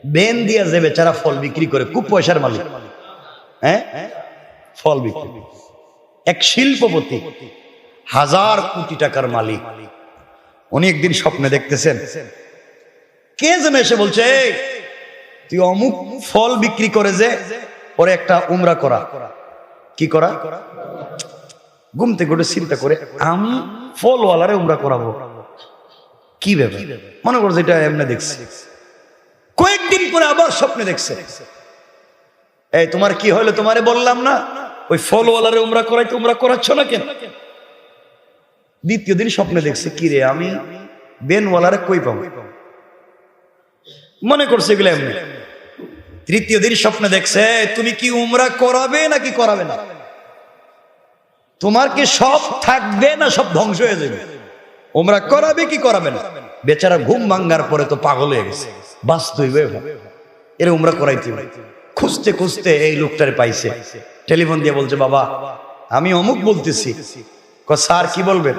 Ben দিয়া যে বেচারা ফল বিক্রি করে, খুব পয়সার মালিক, হ্যাঁ, ফল বিক্রি, এক শিল্পপতি, 1000 কোটি টাকার মালিক। উনি একদিন স্বপ্নে দেখতেছেন কে যেন এসে বলছে, তুই অমুক ফল বিক্রি করে যে, ওরে একটা উমরা করা। কি করা? ঘুম থেকে উঠে চিন্তা করে, আমি ফলওয়ালারে উমরা করাবো, কি ব্যাপার? মনে করছে এটা এমনি দেখছে। কয়েকদিন পরে আবার স্বপ্নে দেখছে, এই তোমার কি হলো? তোমারে বললাম না ওই ফলওয়ালারে উমরা করাইতে, উমরা করাচ্ছ না কেন? দ্বিতীয় দিন স্বপ্নে দেখছে, কি রে আমি বেনওয়ালারে কই পাবো? মনে করছে এগুলো এমনি। তৃতীয় দিন স্বপ্নে দেখছে, তুমি কি উমরা করাবে নাকি করাবে না? তোমার কি সব থাকবে না সব ধ্বংস হয়ে যাবে? উমরা করাবে কি করাবে না? বেচারা ঘুম ভাঙ্গার পরে তো পাগল হয়ে গেছে, বাস্তব এর উমরা করাইতে হবে। খুঁজতে খুঁজতে এই লোকটারে পাইছে, টেলিফোন দিয়ে বলছে, বাবা আমি অমুক বলতেছি। স্যার কি বলবেন?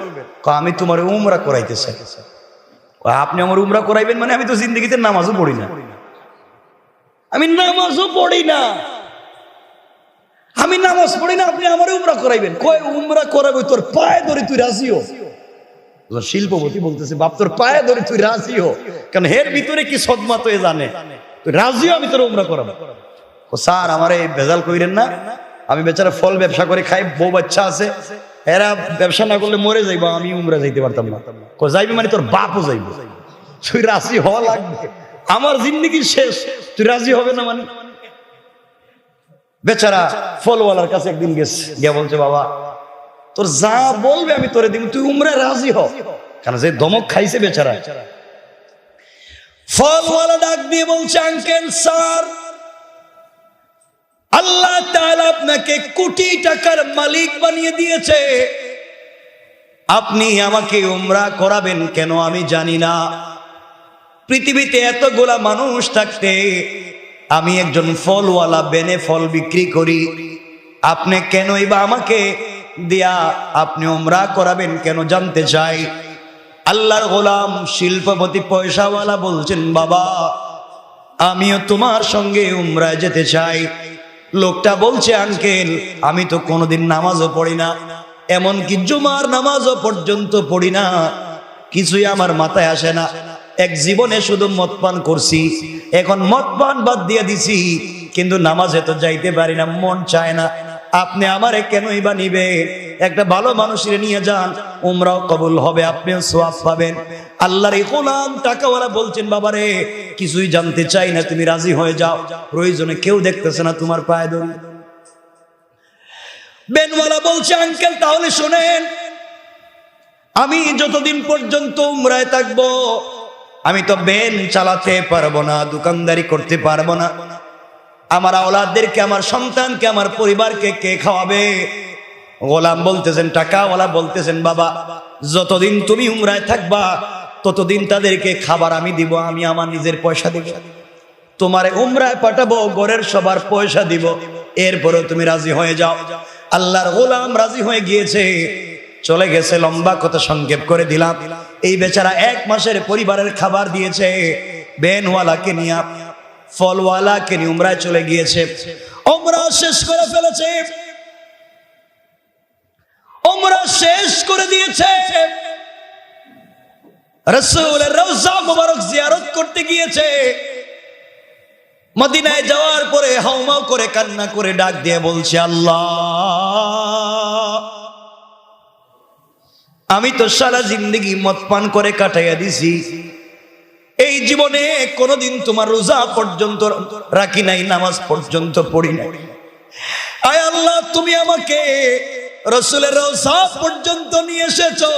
আমি তোমার উমরা করাইতে চাই। আপনি আমার উমরা করাইবেন মানে? আমি তো জিন্দগিতে নামাজও পড়ি না, আমি নামাজও পড়ি না, আমি নামাজ পড়ি না, আপনি আমার উমরা করাইবেন? কয় উমরা করাবে, তোর পায়ে ধরে তুই রাজি হো। শিল্পপতি বলতেছে, বাপ তোর পায়ে ধরে তুই রাজি হো, কারণ এর ভিতরে কি সদমা তো জানে, তুই রাজি হো, আমি তোর উমরা করাবো। স্যার আমার এই ভেজাল কইরেন না, আমি বেচারা ফল ব্যবসা করে খাই, বউ বাচ্চা আছে, এরা ব্যবসা না করলে মরে যাইবো, আমি উমরা যাইতে পারতাম না। যাইবি মানে তোর বাপও যাইব, তুই রাজি হওয়া লাগবে, আমার জিন্দগি শেষ, তুই রাজি হবে না মানে? বেচারা ফলওয়ালার কাছে একদিন গেছে, গিয়া বলছে, বাবা তোর যা বলবে আমি তোরে দিব, তুই উমরা রাজি হ। কারণ যে দমক খাইছে বেচারা। ফলওয়ালা ডাক দিয়ে বলছে, আঙ্কেল স্যার, আল্লাহ তাআলা আপনাকে কোটি টাকার মালিক বানিয়ে দিয়েছে, আপনি আমাকে উমরা করাবেন কেন আমি জানি না। পৃথিবীতে এতগুলা মানুষ থাকতে আমি একজন ফলওয়ালা, বেনে ফল বিক্রি করি, আপনি কেনই বা আমাকে দিয়া আপনি উমরা করাবেন কেন জানতে চাই। আল্লাহর গোলাম শিল্পপতি পয়সাওয়ালা বলছেন, বাবা আমিও তোমার সঙ্গে উমরায় যেতে চাই। লোকটা বলছে, আঙ্কেল আমি তো কোনোদিন নামাজও পড়ি না, এমনকি জুমার নামাজও পর্যন্ত পড়ি না, কিছুই আমার মাথায় আসে না, এক জীবনে শুধু মদ পান করছি, এখন মদ পান বাদ দিয়ে দিছি, কিন্তু নামাজে তো যাইতে পারি না, মন চায় না, আপনি আমারে কেনই বা নিবে? একটা ভালো মানুষের নিয়ে যান, উমরাও কবুল হবে, আপনিও সওয়াব পাবেন। আল্লাহর এই গোলাম টাকাওয়ালা বলছেন, বাবারে কিছুই জানতে চাই না, তুমি রাজি হয়ে যাও, প্রয়োজনে কেউ দেখতেছে না, তোমার পায়ে ধরি। বেনওয়ালা বলছে, আঙ্কেল তাহলে শোনেন, আমি যতদিন পর্যন্ত উমরায় থাকবো আমি তো বেন চালাতে পারবো না, দোকানদারি করতে পারবো না, আমার আওলাদদেরকে, আমার সন্তানকে, আমার পরিবারকে কে খাওয়াবে? গোলাম বলতেছেন, টাকাওয়ালা বলতেছেন, বাবা যতদিন তুমি উমরায় থাকবা ততদিন তাদেরকে খাবার আমি দিব, আমি আমার নিজের পয়সা দিব, তোমারে উমরায় পাঠাবো, ঘরের সবার পয়সা দিব, এরপরেও তুমি রাজি হয়ে যাও। আল্লাহর গোলাম রাজি হয়ে গিয়েছে, চলে গেছে। লম্বা কথা সংক্ষেপ করে দিলাম, এই বেচারা 1 মাসের পরিবারের খাবার দিয়েছে, বেনওয়ালাকে নিয়ে, ফলওয়ালাকে নিয়ে উমরায় চলে গিয়েছে। উমরা শেষ করে ফেলেছে, উমরা শেষ করে দিয়েছে, রাসূলের রওজা মুবারক জিয়ারত করতে গিয়েছে। মদিনায় যাওয়ার পরে হাউমাউ করে কান্না করে ডাক দিয়ে বলছে, আল্লাহ আমি তো সারা জিন্দগি মদ পান করে কাটাইয়া দিছি, এই জীবনে কোনোদিন তোমার রোজা পর্যন্ত রাখি নাই, নামাজ পর্যন্ত পড়ি নাই। আয় আল্লাহ তুমি আমাকে রাসূলের রওজা পর্যন্ত নিয়ে এসেছো,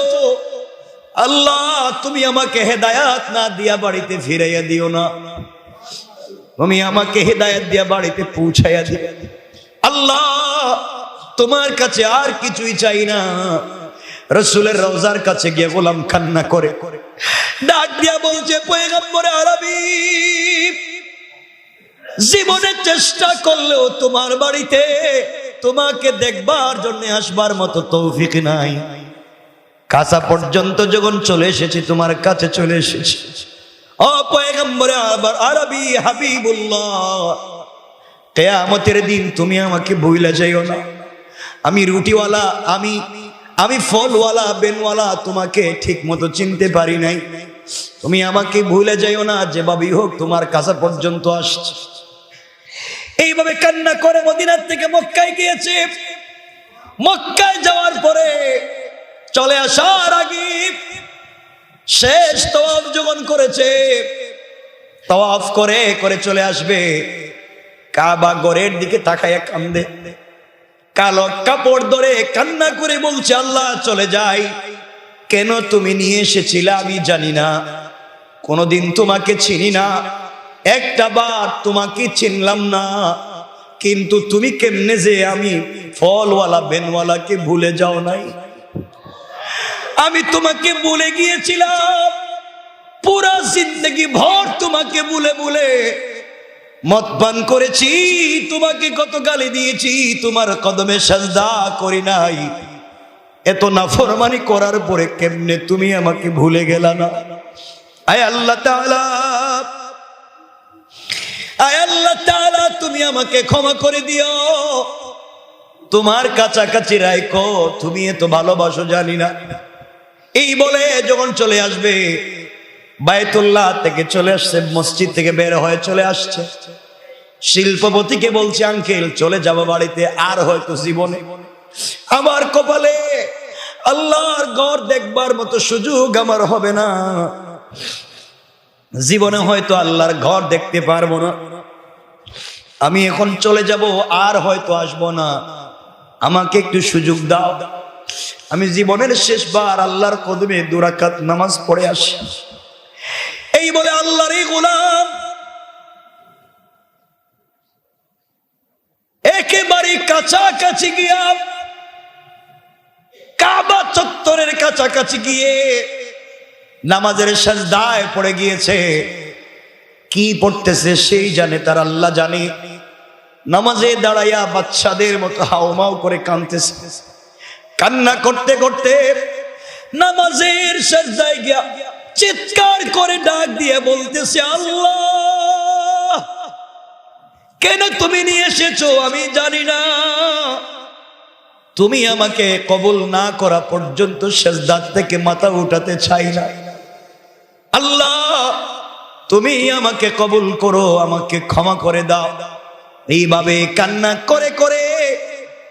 আল্লাহ তুমি আমাকে হেদায়াত না দিয়া বাড়িতে ফিরাইয়া দিও না, তুমি আমাকে হেদায়াত দিয়া বাড়িতে পৌঁছাইয়া দিও। আল্লাহ তোমার কাছে আর কিছুই চাই না। রাসূলের রওজার কাছে গিয়ে গোলাম কান্না করে ডাক দিয়া বলছে, পয়গম্বরে আরবি জীবনে চেষ্টা করলেও তোমার বাড়িতে তোমাকে দেখবার জন্য আসবার মতো তৌফিক নাই, কাছা পর্যন্ত যখন চলে এসেছি তোমার কাছে চলে এসেছি, ও পয়গম্বরে আরবি হাবিবুল্লাহ, কিয়ামতের দিন তুমি আমাকে ভুলে যাইও না। আমি রুটিওয়ালা, আমি ফলওয়ালা, বেনওয়ালা, তোমাকে ঠিক মতো চিনতে পারি নাই। তুমি আমাকে ভুলে যাইও না, যেভাবেই হোক তোমার কাছে পর্যন্ত আসছে। এইভাবে কান্না করে মদিনার থেকে মক্কায় গিয়েছে। মক্কায় যাওয়ার পরে চলে আসার আগে শেষ তাওয়াফ যখন করেছে, তাওয়াফ করে করে চলে আসবে, কাবা ঘরের দিকে তাকায় কান্দে, কালো কাপড় ধরে কান্না করে বলছে, আল্লাহ চলে যাই, কেন তুমি নিয়ে এসেছিলে আমি জানি না, কোনোদিন তোমাকে চিনি না, একটা বার তোমাকে চিনলাম না, কিন্তু তুমি কেমনে যে আমি ফলওয়ালা বেনওয়ালাকে ভুলে যাও নাই। আমি তোমাকে ভুলে গিয়েছিলাম, পুরা জিন্দগি ভর তোমাকে ভুলে ভুলে মদ পান করেছি, তোমাকে কত গালি দিয়েছি, তোমার কদমে সাজদা করি নাই, এত নাফরমানি করার পরে কেমনে তুমি আমাকে ভুলে গেলা না। আয় আল্লাহ তাআলা, আয় আল্লাহ তাআলা, তুমি আমাকে ক্ষমা করে দিও, তোমার কাছাকাছি রাখো, তুমি এত ভালোবাসো জানি না। এই বলে যখন চলে আসবে, বায়তুল্লাহ থেকে চলে আসছে, মসজিদ থেকে বের হয়ে চলে আসছে, শিল্পপতিকে বলছে, আঙ্কেল চলে যাব বাড়িতে, আর হয়তো জীবনে আমার কপালে আল্লাহর ঘর দেখবার মতো সুযোগ আমার হবে না, জীবনে হয়তো আল্লাহর ঘর দেখতে পারবো না, আমি এখন চলে যাব, আর হয়তো আসবো না, আমাকে একটু সুযোগ দাও, আমি জীবনের শেষবার আল্লাহর কদমে 2 রাকাত নামাজ পড়ে আসি। এই বলে আল্লাহর এই গোলাম একেবারে কাছাকাছি গিয়া, কাবা চত্বরের কাছাকাছি গিয়ে নামাজের সাজদায় পড়ে গিয়েছে। কি পড়তেছে সেই জানে, তার আল্লাহ জানে। নামাজে দাঁড়াইয়া বাচ্চাদের মতো হাওমাও করে কাঁদতেছে, কান্না করতে করতে নামাজের সাজদায় গিয়া চিৎকার করে ডাক দিয়ে বলতেছে, আল্লাহ কেন তুমি নিয়ে এসেছো আমি জানি না, তুমি আমাকে কবুল না করা পর্যন্ত সাজদা থেকে মাথা উঠাতে চাই না, আল্লাহ তুমি আমাকে কবুল করো, আমাকে ক্ষমা করে দাও। এইভাবে কান্না করে করে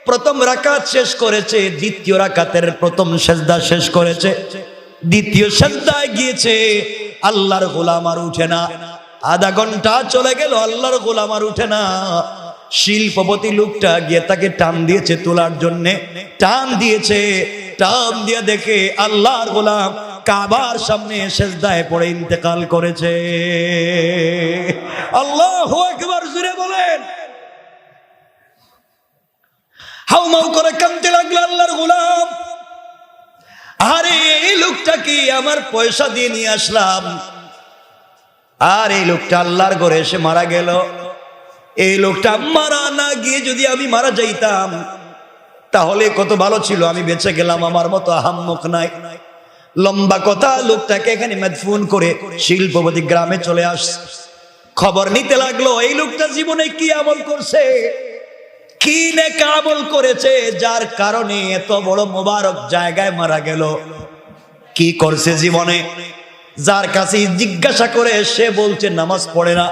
প্রথম রাকাত শেষ করেছে, দ্বিতীয় রাকাতের প্রথম সাজদা শেষ করেছে, দ্বিতীয় সাজদায় গিয়েছে, আল্লাহর গোলাম আর উঠে না। আধা ঘন্টা চলে গেল, আল্লাহর গোলাম আর উঠে না। শিল্পপতি লোকটা গিয়ে তাকে টান দিয়েছে তোলার জন্য, টান দিয়েছে, টান দিয়ে দেখে আল্লাহর গোলাম কাবার সামনে সিজদায় পড়ে ইন্তেকাল করেছে। আল্লাহু আকবার, জোরে বলেন। হাউমাউ করে কাঁদতে লাগলো আল্লাহর গোলাম, আরে এই লোকটা কি আমার পয়সা দিয়ে নিয়ে আসলাম, আর এই লোকটা আল্লাহর ঘরে এসে মারা গেল। এই লোকটা মারা না গিয়ে যদি আমি মারা যাইতাম তাহলে কত ভালো ছিল, আমি বেঁচে গেলাম, আমার মতো আহাম্মক নাই। লম্বা কথা, লোকটাকে এখানে মাদফুন করে শিল্পপতি গ্রামে চলে আসছে। খবর নিতে লাগলো এই লোকটা জীবনে কি আমল করছে, কি নেক আমল করেছে যার কারণে এত বড় মোবারক জায়গায় মারা গেল, কি করছে জীবনে। যার কাছে জিজ্ঞাসা করে সে বলছে নামাজ পড়ে না,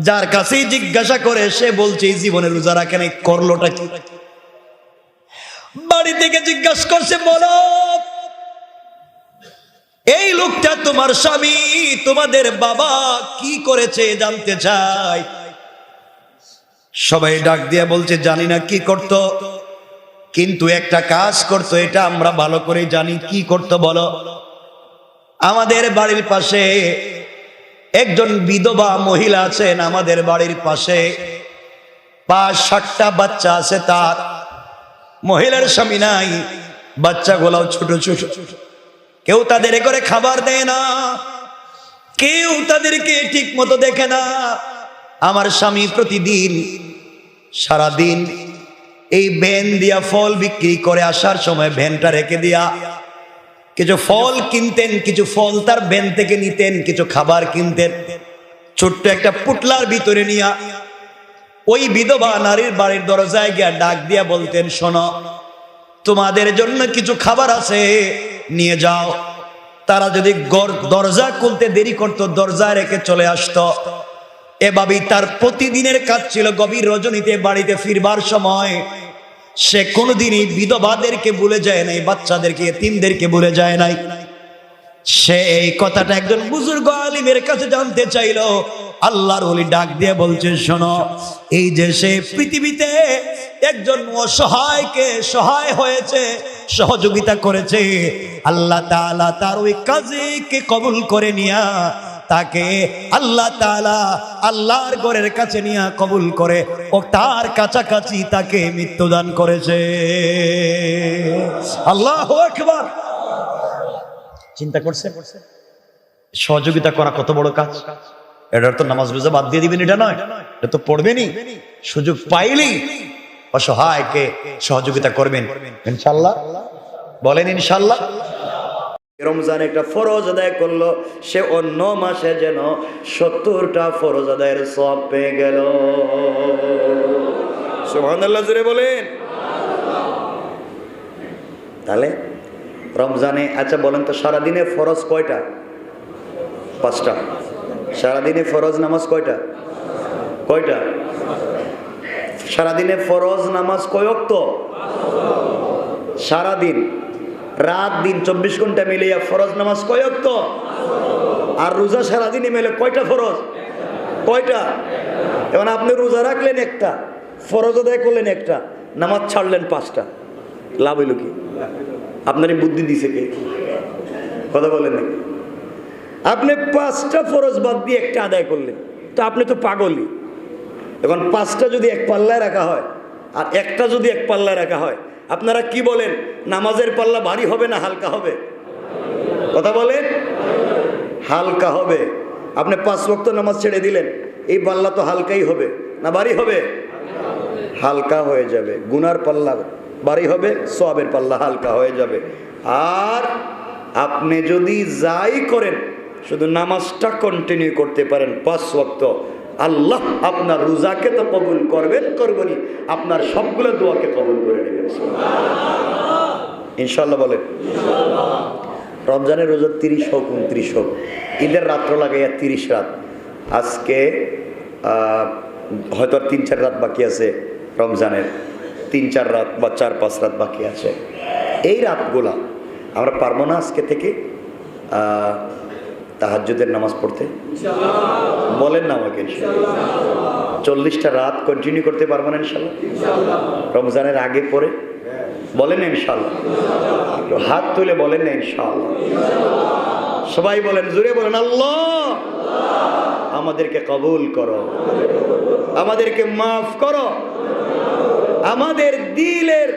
যার কাছে জিজ্ঞাসা করে সে বলছে জীবনে রোজা রাখে না, করলোটা কি। বাড়ি থেকে জিজ্ঞাসা করছে, বলো এই লোকটা তোমার স্বামী, তোমাদের বাবা কি করেছে জানতে চাই। সবাই ডাক দিয়া বলছে জানি না কি করত, কিন্তু একটা কাজ করতো, এটা আমরা ভালো করে জানি। কি করতো বলো? আমাদের বাড়ির পাশে একজন বিধবা মহিলা আছেন, আমাদের বাড়ির পাশে 5-7টা বাচ্চা আছে তার, মহিলার স্বামী নাই, বাচ্চাগুলাও ছোট ছোট, কেউ তাদের করে খাবার দেয় না, কেউ তাদেরকে ঠিক মতো দেখে না। আমার স্বামী প্রতিদিন সারাদিন এই ভ্যান দিয়া ফল বিক্রি করে, আসার সময় ভ্যানটা রেখে দিয়া কিছু ফল কিনতেন, কিছু ফল তার ভ্যান থেকে নিতেন, কিছু খাবার কিনতেন। ছোট্ট একটা পুটলার ভিতরে নিয়া ওই বিধবা নারীর বাড়ির দরজায় গিয়া ডাক দিয়া বলতেন, শোনো, তোমাদের জন্য কিছু খাবার আছে, নিয়ে যাও। তারা যদি দরজা খুলতে দেরি করতো, দরজা রেখে চলে আসতো। এভাবেই তার প্রতিদিনের কাজ ছিল। গভীর রজনীতে বাড়িতে ফিরবার সময় সে কোনোদিনই বিধবাদেরকে ভুলে যায় নাই, বাচ্চাদেরকে, এতিমদেরকে ভুলে যায় নাই। সে এই কথাটা একজন বুজুর্গ আলিমের কাছে জানতে চাইল। আল্লাহর ওলি ডাক দিয়ে বলছে, শোনো, এই যে সে পৃথিবীতে একজন অসহায়কে সহায় হয়েছে, সহযোগিতা করেছে, আল্লাহ তাআলা তার ওই কাজকে কবুল করে নিয়া তাকে আল্লাহ তাআলা আল্লাহর ঘরের কাছে নিয়ে কবুল করে ও তার কাছাকাছি তাকে মৃত্যুদান করেছে। আল্লাহু আকবার। চিন্তা করছে সহযোগিতা করা কত বড় কাজ। এটার তো নামাজ রোজা বাদ দিয়ে দিবেন এটা নয়, এটা তো পড়বেনই। সুযোগ পাইলেই অসহায়কে সহযোগিতা করবেন ইনশাআল্লাহ। বলেন ইনশাআল্লাহ। রমজান একটা ফরজ আদায় করলো, সে অন্য মাসে যেন 70টা ফরজ আদায়ের সওয়াব পেয়ে গেল। সুবহানাল্লাহ জোরে বলেন। তাহলে রমজানে, আচ্ছা বলেন তো, সারাদিনে ফরজ কয়টা? 5টা। সারাদিনে ফরজ নামাজ কয়টা? কয়টা? সারাদিনে ফরজ নামাজ কয় ওয়াক্ত? সারাদিন, রাত দিন 24 ঘন্টা মিলিয়ে ফরজ নামাজ কয় ওয়াক্ত? আর রোজা সারাদিনে মিলে কয়টা ফরজ? কয়টা? এখন আপনি রোজা রাখলেন একটা, ফরজ আদায় করলেন একটা, নামাজ ছাড়লেন 5টা, লাভ হইল কি? আপনারই বুদ্ধি দিছে কে? কথা বলেন নাকি? আপনি 5টা ফরজ বাদ দিয়ে একটা আদায় করলেন, তো আপনি তো পাগলই। এখন 5টা যদি এক পাল্লায় রাখা হয় আর একটা যদি এক পাল্লায় রাখা হয়, আপনারা কি বলেন, নামাজের পাল্লা ভারী হবে না হালকা হবে? কথা বলেন। হালকা হবে। আপনি 5 ওয়াক্ত নামাজ ছেড়ে দিলেন, এই পাল্লা তো হালকাই হবে না ভারী হবে? হালকা হয়ে যাবে। গুনার পাল্লা ভারী হবে, সওয়াবের পাল্লা হালকা হয়ে যাবে। আর আপনি যদি যাই করেন, শুধু নামাজটা কন্টিনিউ করতে পারেন 5 ওয়াক্ত, আল্লাহ আপনার রোজাকে তো কবুল করবেনই, আপনার সবগুলো দোয়াকে কবুল করে নেবেন ইনশাআল্লাহ। বলেন রমজানের রোজা 30 হোক 29 হোক, ঈদের রাত্র লাগাইয়া 30 রাত। আজকে হয়তো 3-4 রাত বাকি আছে রমজানের, 3-4 রাত বা 4-5 রাত বাকি আছে। এই রাতগুলা আমরা পারবো না আজকে থেকে তাহাজ্জুদের নামাজ পড়তে? বলেন না আমাকে। 40টা রাত কন্টিনিউ করতে পারবো না ইনশাআল্লাহ? রমজানের আগে পরে বলেন না ইনশাআল্লাহ? হাত তুলে বলেন না ইনশাআল্লাহ? সবাই বলেন, জোরে বলেন, আল্লাহ আমাদেরকে কবুল করো, আমাদেরকে মাফ করো, আমাদের দিলের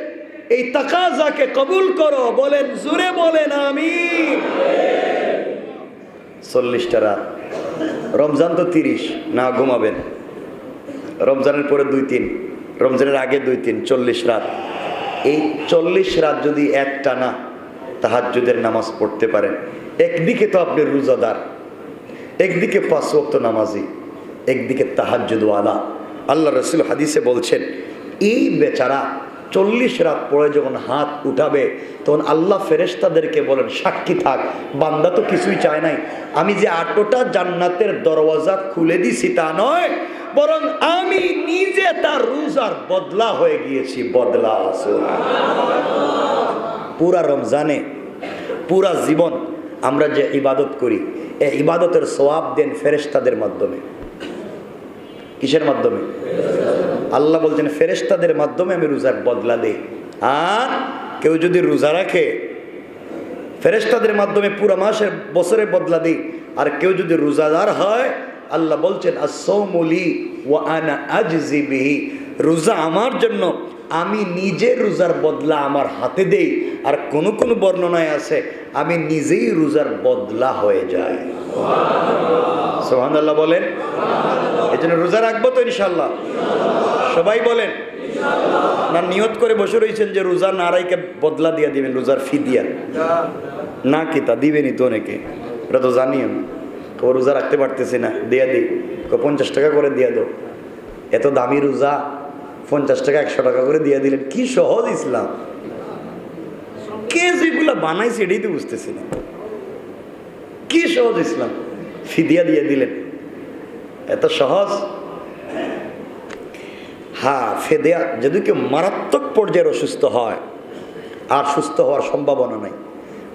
এই তাকাজাকে কবুল করো। বলেন, জোরে বলেন আমিন। 40টা রাত। রমজান তো 30, না ঘুমাবেন। রমজানের পরে 2-3, রমজানের আগে 2-3, 40 রাত। এই 40 রাত যদি একটানা তাহাজ্জুদের নামাজ পড়তে পারেন, একদিকে তো আপনি রোজাদার, একদিকে 5 ওয়াক্ত নামাজি, একদিকে তাহাজ্জুদওয়ালা। আল্লাহ রাসূল হাদিসে বলছেন, এই বেচারা 40 রাত পরে যখন হাত উঠাবে, তখন আল্লাহ ফেরেশতাদেরকে বলেন, সাক্ষী থাক, বান্দা তো কিছুই চায় নাই, আমি যে 8টা জান্নাতের দরওয়াজা খুলে দিছি তা নয়, বরং আমি নিজে তার রোজার বদলা হয়ে গিয়েছি। বদলা আছে পুরা রমজানে, পুরা জীবন আমরা যে ইবাদত করি, এই ইবাদতের সওয়াব দেন ফেরেশতাদের মাধ্যমে। কিসের মাধ্যমে? আল্লাহ বলছেন, ফেরেশতাদের মাধ্যমে আমি রোজার বদলা দেই। আর কেউ যদি রোজা রাখে, ফেরেশতাদের মাধ্যমে পুরো মাসের বছরের বদলা দিই। আর কেউ যদি রোজাদার হয়, আল্লাহ বলছেন, আস-সাওমু লি ওয়া আনা আজজি বিহি, রোজা আমার জন্য, আমি নিজে রোজার বদলা আমার হাতে দেই। আর কোন কোন বর্ণনায় আছে, আমি নিজেই রোজার বদলা হয়ে যায়। সুবহানাল্লাহ বলেন। এজন্য রোজা রাখবো তো ইনশাআল্লাহ? সবাই বলেন। না নিয়ত করে বসে রয়েছেন যে রোজা না রাইকে বদলা দিয়ে দিবেন, রোজার ফি দিয়া? না কি তা দিবেনি তো অনেকে, ওরা তো জানি আমি। ও রোজা রাখতে পারতেছি না, দিয়া দিই, 50 টাকা করে দিয়া দাও। এত দামি রোজা, 50 টাকা 100 টাকা করে দিয়া দিলেন, কি সহজ ইসলাম! কে যেগুলা বানাইছে এটাই তো বুঝতেছি না, কি সহজ ইসলাম! ফিদিয়া দিয়ে দিলেন, এত সহজ। হ্যাঁ, ফেদিয়া যদি কেউ মারাত্মক পর্যায়ের অসুস্থ হয়, আর সুস্থ হওয়ার সম্ভাবনা নাই,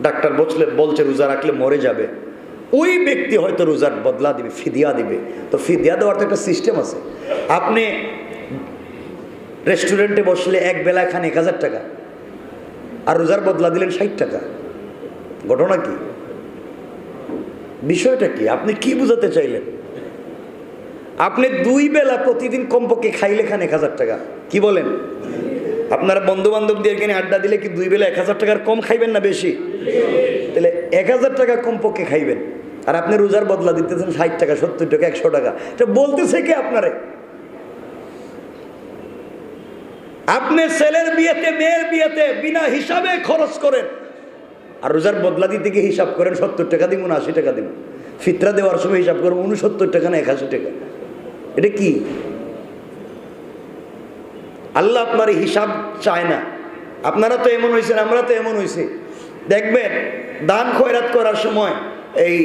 ডাক্তার বলছে রোজা রাখলে মরে যাবে, ওই ব্যক্তি হয়তো রোজার বদলা দিবে, ফিদিয়া দিবে। তো ফিদিয়া দেওয়ার তো একটা সিস্টেম আছে। আপনি রেস্টুরেন্টে বসলে এক বেলায় খান 1000 টাকা, আর রোজার বদলা দিলেন 60 টাকা। ঘটনা কি? বিষয়টা কি? আপনি কি বুঝাতে চাইলেন? আপনি 2 বেলা প্রতিদিন কমপক্ষে খাইলে খান 1000 টাকা, কি বলেন? আপনারা বন্ধু বান্ধবদের কিনে আড্ডা দিলে কি 2 বেলা 1000 টাকার কম খাইবেন না বেশি? তাহলে 1000 টাকা কমপক্ষে খাইবেন, আর আপনি রোজার বদলা দিতেছেন 60 টাকা, 70 টাকা, 100 টাকা। এটা বলতেছে কি আপনারে? আপনি ছেলের বিয়েতে, মেয়ের বিয়েতে বিনা হিসাবে খরচ করেন, আর রোজার বদলা দিতে গিয়ে হিসাব করেন 70 টাকা দিব না 80 টাকা দিব। ফিতরা দেওয়ার সময় হিসাব করেন 69 টাকা না 81 টাকা। এটা কি? আল্লাহ আপনার হিসাব চায় না। আপনারা তো এমন হয়েছেন, আমরা তো এমন হয়েছি। দেখবেন দান খয়রাত করার সময় এই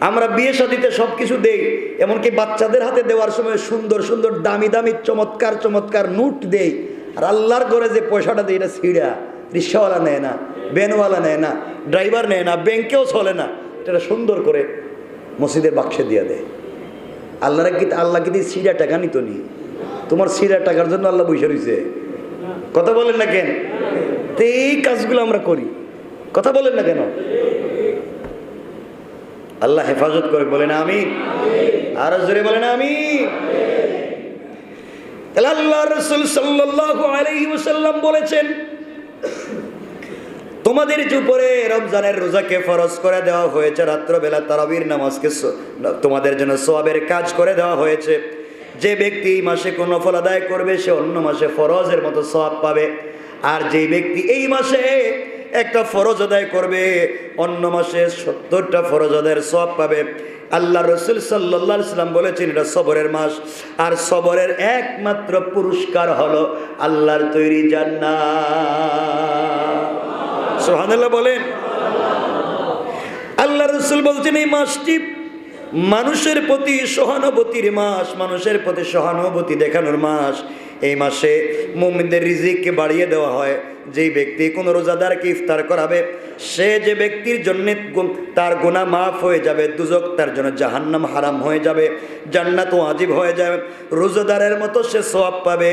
আমরা বিয়ে শাদিতে সব কিছু দেই, এমনকি বাচ্চাদের হাতে দেওয়ার সময় সুন্দর সুন্দর দামি দামি চমৎকার চমৎকার নোট দেই, আর আল্লাহর ঘরে যে পয়সাটা দেয় এটা ছিঁড়া, রিক্সাওয়ালা নেয় না, ভ্যানওয়ালা নেয় না, ড্রাইভার নেয় না, ব্যাংকেও চলে না, এটা সুন্দর করে মসজিদের বাক্সে দিয়ে দেয়। আল্লাহ কি ছিঁড়া টাকা নিত নি? তোমার ছিঁড়া টাকার জন্য আল্লাহ বসে রয়েছে? কথা বলেন না কেন? তো এই কাজগুলো আমরা করি, কথা বলেন না কেন? আল্লাহ হেফাজত করে, বলেন আমিন। আর জোরে বলেন আমিন। আল্লাহ রাসূল সাল্লাল্লাহু আলাইহি ওয়াসাল্লাম বলেছেন, তোমাদের উপরে রমজানের রোজাকে ফরজ করে দেওয়া হয়েছে, রাত্রবেলা তারাবির নামাজকে তোমাদের জন্য সওয়াবের কাজ করে দেওয়া হয়েছে। যে ব্যক্তি এই মাসে কোনো নফল আদায় করবে সে অন্য মাসে ফরজের মতো সওয়াব পাবে, আর যেই ব্যক্তি এই মাসে একটা ফরজ আদায় করবে অন্য মাসে 70টা ফরজ আদায়ের সওয়াব পাবে। আল্লাহ রাসূল সাল্লাল্লাহু আলাইহি ওয়াসাল্লাম বলেছেন এটা সবরের মাস, আর সবরের একমাত্র পুরস্কার হলো আল্লাহর তৈরি জান্নাত। সুবহানাল্লাহ বলেন। আল্লাহ রাসূল বলছেন এই মাসটি মানুষের প্রতি সহানুভূতির মাস, মানুষের প্রতি সহানুভূতি দেখানোর মাস। এই মাসে মুমিনদের রিজিককে বাড়িয়ে দেওয়া হয়। যেই ব্যক্তি কোনো রোজাদারকে ইফতার করাবে, সে যে ব্যক্তির জন্য তার গুনাহ মাফ হয়ে যাবে, দুজক তার জন্য জাহান্নাম হারাম হয়ে যাবে, জান্নাত ওয়াজিব হয়ে যাবে। রোজাদারের মতো সে সওয়াব পাবে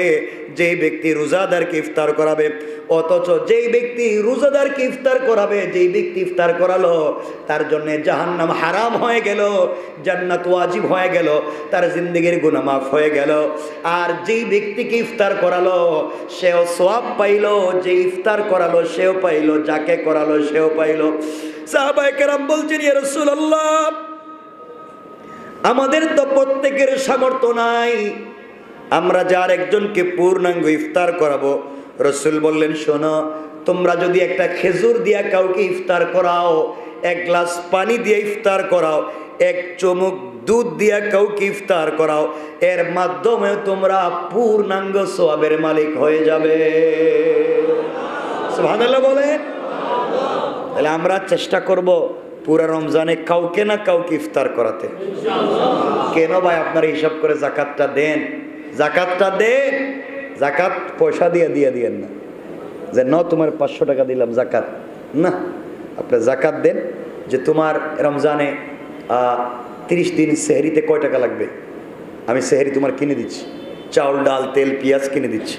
যেই ব্যক্তি রোজাদারকে ইফতার করাবে। অথচ যেই ব্যক্তি রোজাদারকে ইফতার করাবে, যেই ব্যক্তি ইফতার করালো তার জন্য জাহান্নাম হারাম হয়ে গেল, জান্নাত ওয়াজিব হয়ে গেল, তার জিন্দেগির গুনাহ মাফ হয়ে গেল। আর যেই ব্যক্তিকে ইফতার করালো সেও সওয়াব পাইল, যে ইফতার করালো সেও পাইল, যাকে করালো সেও পাইল। সাহাবায়ে কেরাম বলছেন, ইয়া রাসূলুল্লাহ, আমাদের তো প্রত্যেকের সামর্থ্য নাই, আমরা যার একজনকে পূর্ণাঙ্গ ইফতার করাবো। রাসূল বললেন, শোনো, তোমরা যদি একটা খেজুর দিয়া কাউকে ইফতার করাও, এক গ্লাস পানি দিয়ে ইফতার করাও, এক চুমুক দুধ দিয়া কাউকে ইফতার করাও, এর মাধ্যমে তোমরা পূর্ণাঙ্গ সওয়াবের মালিক হয়ে যাবে। সুবহানাল্লাহ বলেন। তাহলে আমরা চেষ্টা করব পুরা রমজানে কাউকে না কাউকে ইফতার করাতে। কেন ভাই? আপনারা হিসাব করে যাকাতটা দেন, যাকাতটা দেন। যাকাত পয়সা দিয়ে দিয়েন না, যে ন তোমার 500 টাকা দিলাম জাকাত, না। আপনি জাকাত দেন যে তোমার রমজানে 30 দিন সেহরিতে কয় টাকা লাগবে, আমি সেহরি তোমার কিনে দিচ্ছি, চাউল ডাল তেল পেঁয়াজ কিনে দিচ্ছি।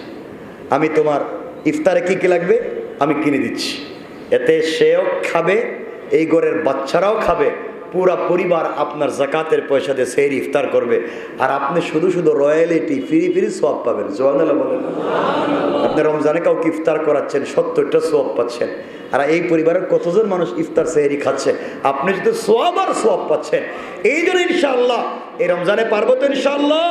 আমি তোমার ইফতারে কী কী লাগবে আমি কিনে দিচ্ছি। এতে সেও খাবে, এই ঘরের বাচ্চারাও খাবে, পুরা পরিবার আপনার জাকাতের পয়সা দিয়ে সেহরি ইফতার করবে। আর আপনি শুধু শুধু রয়্যালিটি ফ্রি সওয়াব পাবেন। সুবহানাল্লাহ বলেন। আপনি রমজানে কাউকে ইফতার করাচ্ছেন, 70টা সওয়াব পাচ্ছেন। আর এই পরিবারের কতজন মানুষ ইফতার সেহরি খাচ্ছে, আপনি যদি সওয়াব আর সওয়াব পাচ্ছেন। এই জন্য ইনশাআল্লাহ এই রমজানে পারবো তো ইনশাআল্লাহ।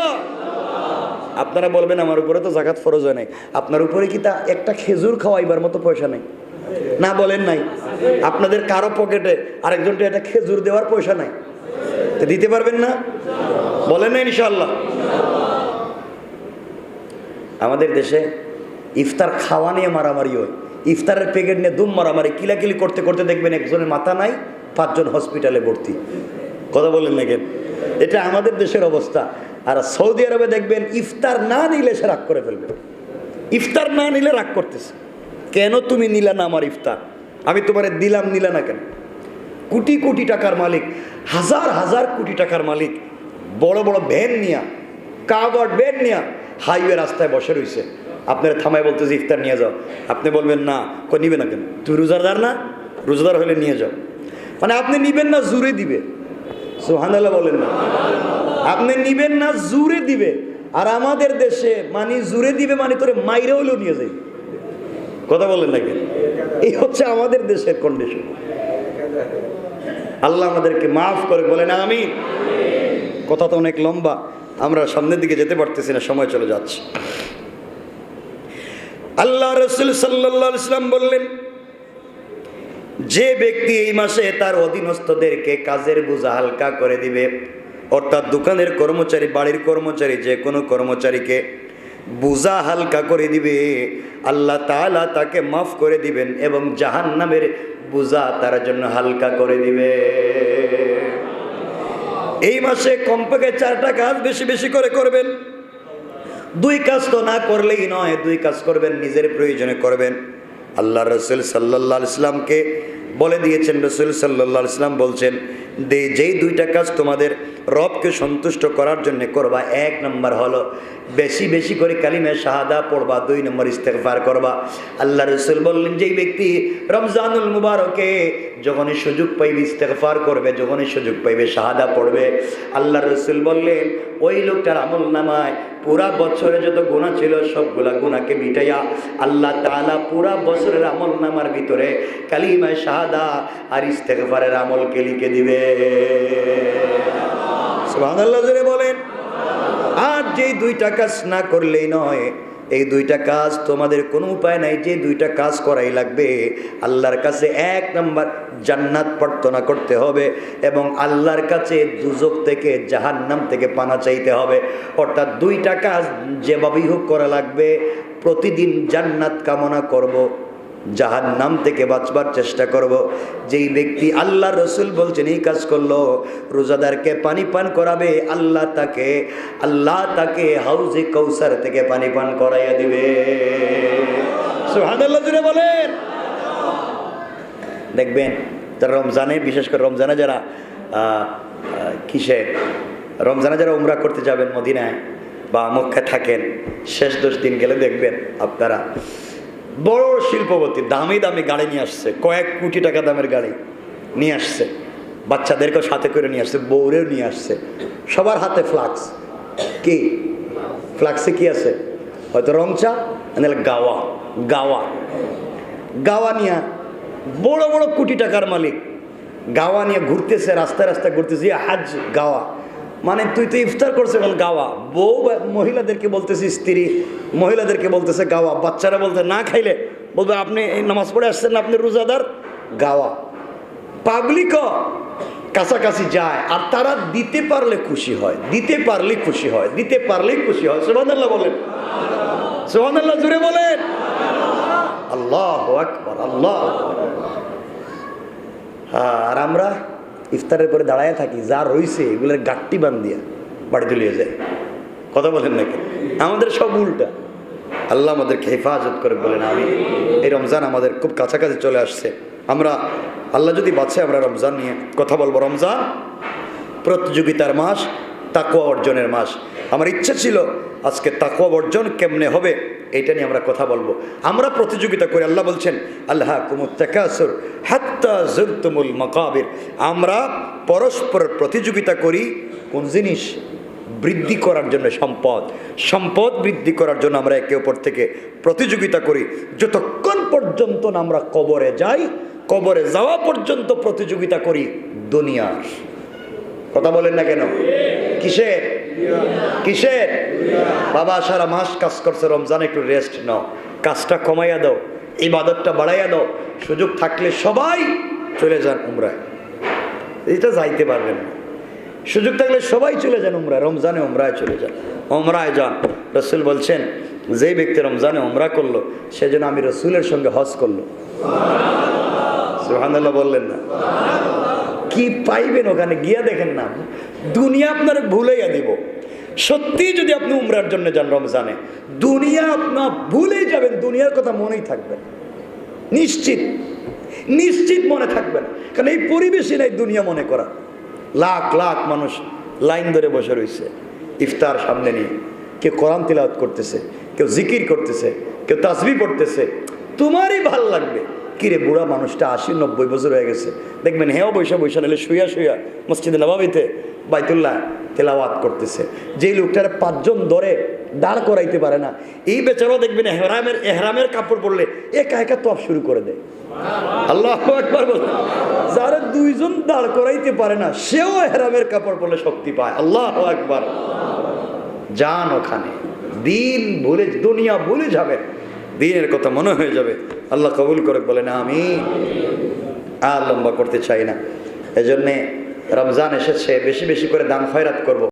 আপনারা বলবেন আমার উপরে তো জাকাত ফরজ হয় নাই, আপনার উপরে কি তা একটা খেজুর খাওয়াইবার মতো পয়সা নেই? না বলেন নাই? আপনাদের কারো পকেটে আরেকজনটা একটা খেজুর দেওয়ার পয়সা নাই, তো দিতে পারবেন না? বলেন না ইনশাআল্লাহ? আমাদের দেশে ইফতার খাওয়া নিয়ে মারামারি হয়, ইফতারের প্যাকেট নিয়ে দুম মারামারি, কিলাকিলি করতে করতে দেখবেন একজনের মাথা নাই, 5 জন হসপিটালে ভর্তি। কথা বলেন না কেন? এটা আমাদের দেশের অবস্থা। আর সৌদি আরবে দেখবেন ইফতার না নিলে সে রাগ করে ফেলবে, ইফতার না নিলে রাগ করতেছে, কেন তুমি নিলা না আমার ইফতার, আমি তোমারে দিলাম, নিলা না কেন? কোটি কোটি টাকার মালিক, হাজার হাজার কোটি টাকার মালিক, বড় বড় ভ্যান নিয়া, কাভার্ড ভ্যান নিয়া হাইওয়ে রাস্তায় বসে রয়েছে, আপনারা থামায় বলতেছে ইফতার নিয়ে যাও, আপনি বলবেন না, নিবে না কেন? তুমি রোজাদার না? রোজাদার হলে নিয়ে যাও। মানে আপনি নিবেন না, জুড়ে দিবে। সুবহানাল্লাহ বলেন না? আপনি নিবেন না, জুড়ে দিবে। আর আমাদের দেশে মানে জুড়ে দিবে মানে তোরে মাইরে হলেও নিয়ে যাই। কথা বলেন না কেন? এই হচ্ছে আমাদের দেশের কন্ডিশন। আল্লাহ আমাদেরকে মাফ করে, বলেন আমিন। কথা তো অনেক লম্বা, আমরা সামনের দিকে যেতে পারতেছি না, সময় চলে যাচ্ছে। আল্লাহ রাসূল সাল্লাল্লাহু আলাইহি ওয়াসাল্লাম বললেন, যে ব্যক্তি এই মাসে তার অধীনস্থদেরকে কাজের বোঝা হালকা করে দিবে, অর্থাৎ দোকানের কর্মচারী, বাড়ির কর্মচারী, যে কোনো কর্মচারীকে বোঝা হালকা করে দিবে, আল্লাহ তাআলা তাকে মাফ করে দিবেন এবং জাহান্নামের বোঝা তার জন্য হালকা করে দিবে। এই মাসে কমপক্ষে 4টা কাজ বেশি বেশি করে করবেন। 2 কাজ তো না করলেই নয়, 2 কাজ করবেন, নিজের প্রয়োজনে করবেন। আল্লাহ রাসূল সাল্লাল্লাহু আলাইহি ওয়াসাল্লামকে বলে দিয়েছেন, রাসূল সাল্লাল্লাহু আলাইহি ওয়াসাল্লাম বলছেন, যেই 2টা কাজ তোমাদের রবকে সন্তুষ্ট করার জন্য করবা, 1 নম্বর হলো বেশি বেশি করে কালিমা শাহাদা পড়বা, 2 নম্বর ইস্তেগফার করবা। আল্লাহ রাসূল বললেন, যেই ব্যক্তি রমজানুল মুবারকে যখনই সুযোগ পাইবে ইস্তেগফার করবে, যখনই সুযোগ পাইবে শাহাদা পড়বে, আল্লাহ রাসূল বললেন ওই লোকটার আমলনামায় পুরা বছরে যত গুনাহ ছিল সবগুলা গুনাহকে মিটাইয়া আল্লাহ তাআলা পুরা বছরের আমলনামার ভিতরে কালিমা শাহাদা আর ইস্তেগফারের আমলকে লিখে দিবে। সুবহানাল্লাহ জোরে বলেন। আর যেই 2টা কাজ না করলেই নয়, এই 2টা কাজ তোমাদের কোনো উপায় নাই, যে 2টা কাজ করাই লাগবে। আল্লাহর কাছে 1 নম্বর জান্নাত প্রার্থনা করতে হবে এবং আল্লাহর কাছে দুজক থেকে, জাহান্নাম থেকে পানা চাইতে হবে। অর্থাৎ 2টা কাজ যেভাবেই হোক করা লাগবে। প্রতিদিন জান্নাত কামনা করব, জাহান্নাম থেকে বাঁচবার চেষ্টা করব। যেই ব্যক্তি, আল্লাহ রাসূল বলছেন, এই কাজ করলো, রোজাদারকে পানি পান করাবে, আল্লাহ তাকে হাউজে কাউসার থেকে পানি পান করাইয়া দিবে। সুবহানাল্লাহ জোরে বলেন। দেখবেন তার রমজানে, বিশেষ করে রমজানে যারা রমজানে যারা উমরা করতে যাবেন মদিনায় বা মক্কায় থাকেন, শেষ 10 দিন গেলে দেখবেন আপনারা বড় শিল্পপতি দামি দামি গাড়ি নিয়ে আসছে, কয়েক কোটি টাকা দামের গাড়ি নিয়ে আসছে, বাচ্চাদেরকেও সাথে করে নিয়ে আসছে, বউরেও নিয়ে আসছে, সবার হাতে ফ্লাক্স। কি ফ্লাক্সে কি আছে? হয়তো রং চা, নাহলে গাওয়া নিয়ে বড় বড় কোটি টাকার মালিক গাওয়া নিয়ে ঘুরতেছে, রাস্তায় রাস্তায় ঘুরতেছে, হাজ গাওয়া। মানে তুই তো ইফতার করছে, এখন গাওয়া। বউ মহিলাদেরকে বলতেছে, স্ত্রী মহিলাদেরকে বলতেছে গাওয়া, বাচ্চারা বলতে না খাইলে বলবে আপনি এই নামাজ পড়ে আসছেন না, আপনি রোজাদার। গাওয়া। পাবলিকও কাছাকাছি যায়, আর তারা দিতে পারলে খুশি হয়, দিতে পারলেই খুশি হয়। সুবহানাল্লাহ বলেন। সুবহানাল্লাহ জোরে বলেন। আল্লাহু আকবার, আল্লাহ। আর আমরা ইফতারের পরে দাঁড়ায় থাকি, যা রইছে এগুলোর গাট্টি বান্ধিয়া বাড়ি চলিয়ে যায়। কথা বলেন নাকি? আমাদের সব উল্টা। আল্লাহ আমাদেরকে হেফাজত করে, বলেন আমিন। এই রমজান আমাদের খুব কাছাকাছি চলে আসছে। আমরা আল্লাহ যদি বাঁচে, আমরা রমজান নিয়ে কথা বলবো। রমজান প্রতিযোগিতার মাস, তাকওয়া অর্জনের মাস। আমার ইচ্ছা ছিল আজকে তাকওয়া অর্জন কেমনে হবে এটা নিয়ে আমরা কথা বলবো। আমরা প্রতিযোগিতা করি, আল্লাহ বলছেন আল্লাহকুমুত তাকাসুর হাত্তা যুরতুমুল মাকাবির। আমরা পরস্পর প্রতিযোগিতা করি কোন জিনিস? বৃদ্ধি করার জন্য, সম্পদ বৃদ্ধি করার জন্য আমরা একে অপর থেকে প্রতিযোগিতা করি। যতক্ষণ পর্যন্ত না আমরা কবরে যাই, কবরে যাওয়া পর্যন্ত প্রতিযোগিতা করি দুনিয়ার। কথা বলেন না কেন? কিসের? বাবা সারা মাস কাজ করছে, রমজান একটু রেস্ট নাও, কাজটা কমাইয়া দাও, ইবাদতটা বাড়াইয়া দাও, সুযোগ থাকলে সবাই চলে যান উমরায়। এটা যাইতে পারবেন না, সুযোগ থাকলে সবাই চলে যান উমরায়, রমজানে উমরায় চলে যান, উমরায় যান। রসুল বলছেন যেই ব্যক্তি রমজানে উমরা করলো সেজন্য আমি রসুলের সঙ্গে হজ করলো। সুবহানাল্লাহ বললেন না? কি পাইবেন ওখানে গিয়া দেখেন না, দুনিয়া আপনার ভুলাইয়া দিব। সত্যি যদি আপনি উমরার জন্য যান রমজানে, দুনিয়া আপনার ভুলেই যাবেন, দুনিয়ার কথা মনেই থাকবে না, নিশ্চিত নিশ্চিত মনে থাকবে না। কারণ এই পরিবেশই নাই দুনিয়া মনে করা। লাখ লাখ মানুষ লাইন ধরে বসে রয়েছে ইফতার সামনে নিয়ে, কেউ কোরআন তিলাওয়াত করতেছে, কেউ জিকির করতেছে, কেউ তাসবিহ পড়তেছে। তোমারই ভাল লাগবে, কিরে বুড়া মানুষটা 80-90 বছর হয়ে গেছে, দেখবেন হেও বৈশা বৈশা নিলে শুয়া শুয়া মসজিদে নববীতে বাইতুল্লাহ তেলাওয়াত করতেছে। যেই লোকটার 5 জন ধরে দাঁড় করাইতে পারে না, এই বেচারাও দেখবেন এহরামের কাপড় পরলে একা একা তফ শুরু করে দেয়। আল্লাহু আকবার বলেন। যারা 2 জন দাঁড় করাইতে পারে না সেও এহরামের কাপড় পরলে শক্তি পায়। আল্লাহু আকবার। যান ওখানে, দিন ভুলে, দুনিয়া ভুলে যাবে, দিনের কথা মনে হয়ে যাবে। আল্লাহ কবুল করে বলেন আমিন। আর লম্বা করতে চাই না, এজন্যে রমজান এসেছে, বেশি বেশি করে দান খয়রাত করব।